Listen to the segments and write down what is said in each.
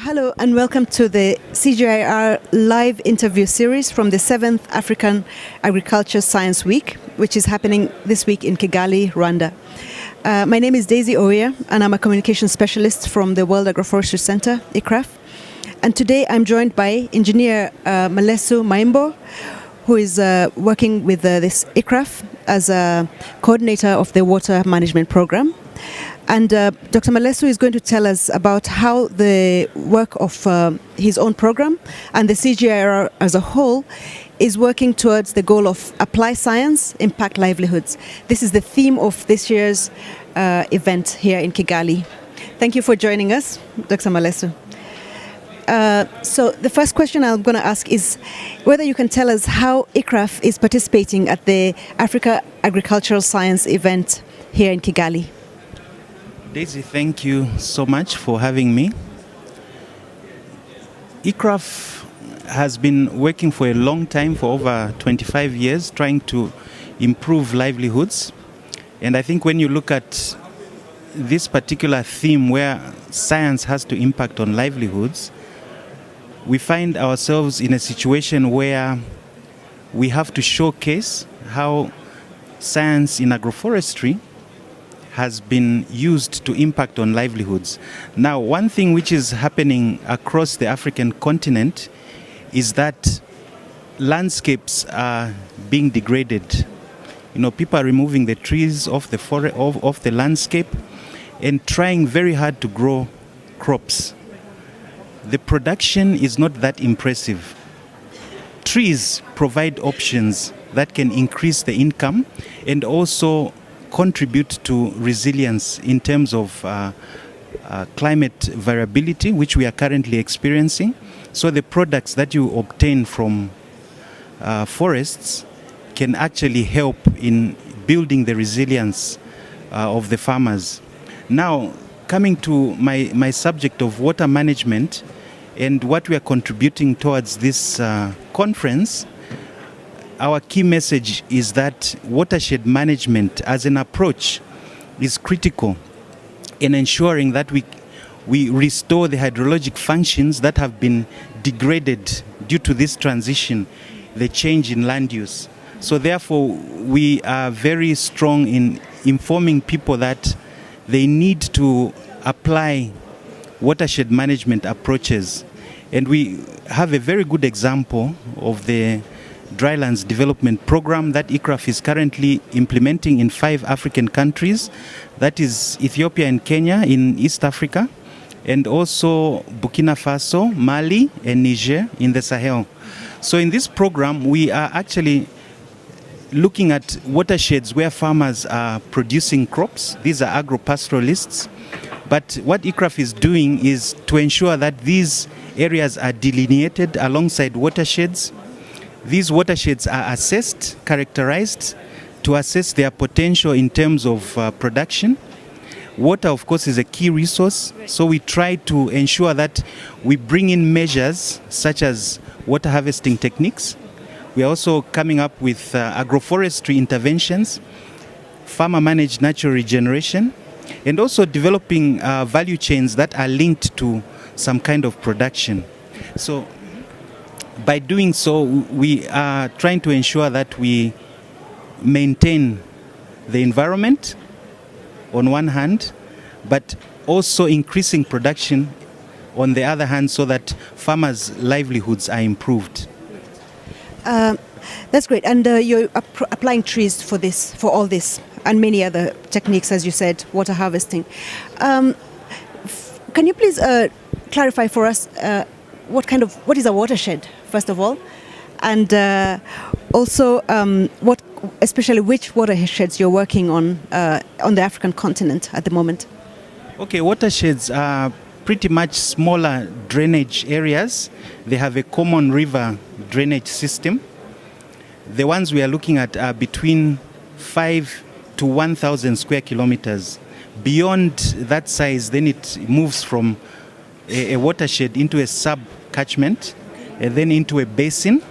Hello and welcome to the CGIAR live interview series from the 7th African Agriculture Science Week, which is happening this week in Kigali, Rwanda. My name is Daisy Oya and I'm a communication specialist from the World Agroforestry Center, ICRAF. And today I'm joined by Engineer Malesu Maimbo, who is working with this ICRAF as a coordinator of the water management program. And Dr. Malesu is going to tell us about how the work of his own program and the CGIAR as a whole is working towards the goal of apply science, impact livelihoods. This is the theme of this year's event here in Kigali. Thank you for joining us, Dr. Malesu. So the first question I'm going to ask is whether you can tell us how ICRAF is participating at the Africa Agricultural Science event here in Kigali. Daisy, thank you so much for having me. ICRAF has been working for a long time, for over 25 years, trying to improve livelihoods. And I think when you look at this particular theme where science has to impact on livelihoods, we find ourselves in a situation where we have to showcase how science in agroforestry has been used to impact on livelihoods. Now, one thing which is happening across the African continent is that landscapes are being degraded. You know, people are removing the trees off the forest, off the landscape, and trying very hard to grow crops. The production is not that impressive. Trees provide options that can increase the income and also contribute to resilience in terms of climate variability, which we are currently experiencing. So the products that you obtain from forests can actually help in building the resilience of the farmers. Now, coming to my subject of water management and what we are contributing towards this conference, our key message is that watershed management as an approach is critical in ensuring that we restore the hydrologic functions that have been degraded due to this transition, the change in land use. So therefore, we are very strong in informing people that they need to apply watershed management approaches. And we have a very good example of the Drylands Development Program that ICRAF is currently implementing in 5 African countries. That is Ethiopia and Kenya in East Africa, and also Burkina Faso, Mali, and Niger in the Sahel. So in this program, we are actually looking at watersheds where farmers are producing crops. These are agro-pastoralists. But what ICRAF is doing is to ensure that these areas are delineated alongside watersheds. These watersheds are assessed, characterized, to assess their potential in terms of production. Water, of course, is a key resource, so we try to ensure that we bring in measures such as water harvesting techniques. We are also coming up with agroforestry interventions, farmer-managed natural regeneration, and also developing value chains that are linked to some kind of production. So by doing so, we are trying to ensure that we maintain the environment on one hand, but also increasing production on the other hand, so that farmers' livelihoods are improved. That's great. And you're applying trees for this, for all this, and many other techniques, as you said, water harvesting. Can you please clarify for us what is a watershed, first of all, and also especially which watersheds you're working on the African continent at the moment? Okay, watersheds are pretty much smaller drainage areas. They have a common river drainage system. The ones we are looking at are between 5 to 1,000 square kilometers. Beyond that size, then it moves from a watershed into a sub-catchment, and then into a basin.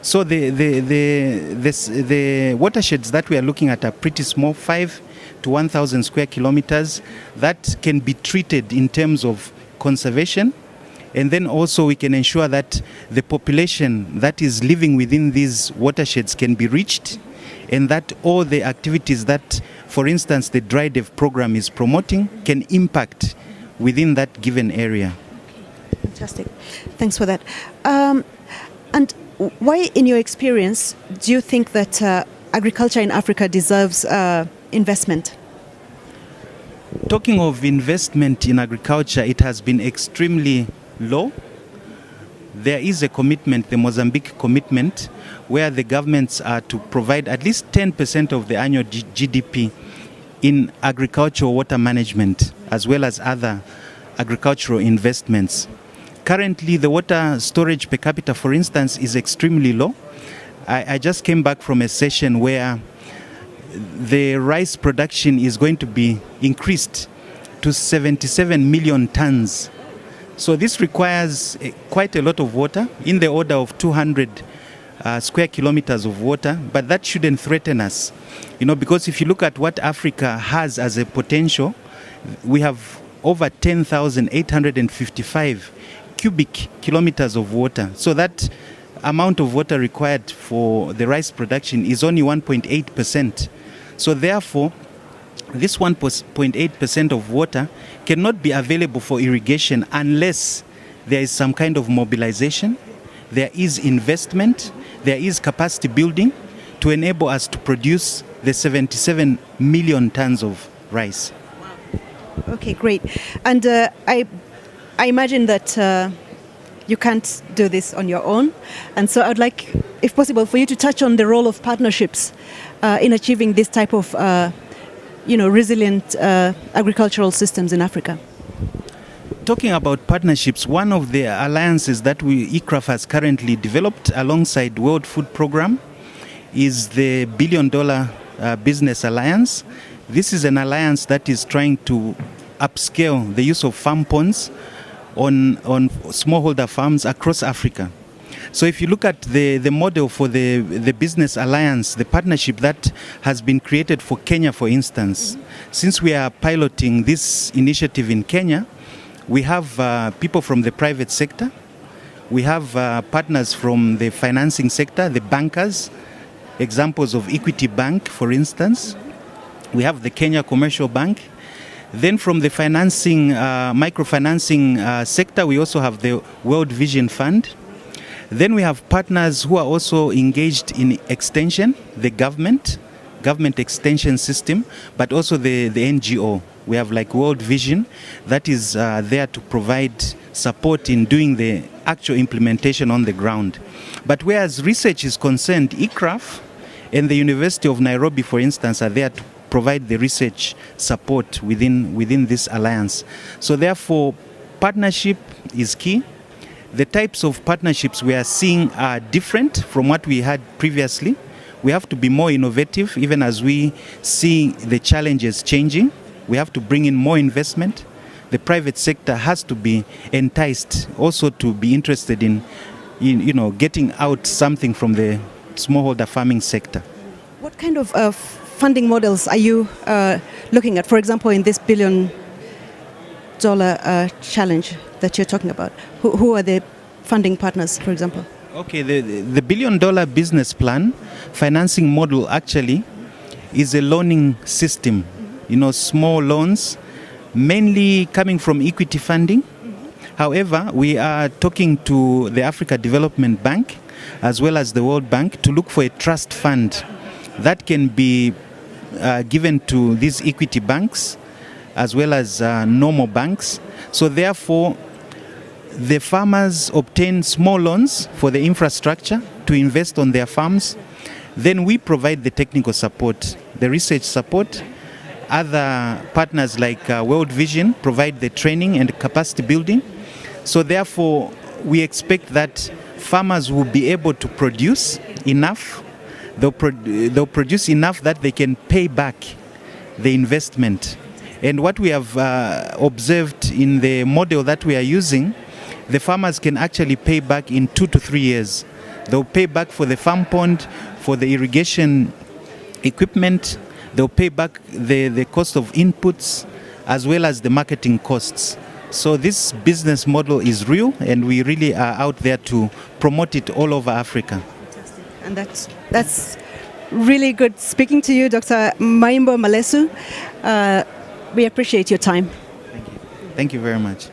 So the watersheds that we are looking at are pretty small, 5 to 1,000 square kilometers, that can be treated in terms of conservation And then also we can ensure that the population that is living within these watersheds can be reached, and that all the activities that, for instance, the dry dev program is promoting can impact within that given area. Fantastic. Thanks for that. And why, in your experience, do you think that agriculture in Africa deserves investment? Talking of investment in agriculture, it has been extremely low. There is a commitment, the Mozambique commitment, where the governments are to provide at least 10% of the annual GDP in agricultural water management, as well as other agricultural investments. Currently, the water storage per capita, for instance, is extremely low. I just came back from a session where the rice production is going to be increased to 77 million tons. So this requires quite a lot of water, in the order of 200 square kilometers of water, but that shouldn't threaten us. Because if you look at what Africa has as a potential, we have over 10,855 cubic kilometers of water. So that amount of water required for the rice production is only 1.8%. So therefore, this 1.8% of water cannot be available for irrigation unless there is some kind of mobilization, there is investment, there is capacity building to enable us to produce the 77 million tons of rice. Okay, great. And I imagine that you can't do this on your own. And so I'd like, if possible, for you to touch on the role of partnerships in achieving this type of resilient agricultural systems in Africa. Talking about partnerships, one of the alliances that ICRAF has currently developed alongside World Food Programme is the $1 billion Business Alliance. This is an alliance that is trying to upscale the use of farm ponds on smallholder farms across Africa. So if you look at the model for the Business Alliance, the partnership that has been created for Kenya, for instance, since we are piloting this initiative in Kenya, we have people from the private sector, we have partners from the financing sector, the bankers, examples of Equity Bank, for instance. We have the Kenya Commercial Bank. Then from the financing, microfinancing sector, we also have the World Vision Fund. Then we have partners who are also engaged in extension, the government extension system, but also the NGO. We have like World Vision that is there to provide support in doing the actual implementation on the ground. But whereas research is concerned, ICRAF and the University of Nairobi, for instance, are there to provide the research support within this alliance. So therefore, partnership is key. The types of partnerships we are seeing are different from what we had previously. We have to be more innovative, even as we see the challenges changing. We have to bring in more investment. The private sector has to be enticed also to be interested in getting out something from the smallholder farming sector. What kind of funding models are you looking at, for example, in this $1 billion challenge that you're talking about? Who are the funding partners, for example? Okay, the $1 billion business plan financing model actually is a loaning system, small loans, mainly coming from equity funding. However, we are talking to the Africa Development Bank as well as the World Bank to look for a trust fund that can be given to these equity banks as well as normal banks. So therefore, the farmers obtain small loans for the infrastructure to invest on their farms. Then we provide the technical support, the research support. Other partners like World Vision provide the training and capacity building. So therefore, we expect that farmers will be able to produce enough. They'll produce enough that they can pay back the investment. And what we have observed in the model that we are using, the farmers can actually pay back in 2 to 3 years. They'll pay back for the farm pond, for the irrigation equipment. They'll pay back the cost of inputs as well as the marketing costs. So this business model is real, and we really are out there to promote it all over Africa. Fantastic. And that's really good speaking to you, Dr. Maimbo Malesu. We appreciate your time. Thank you. Thank you very much.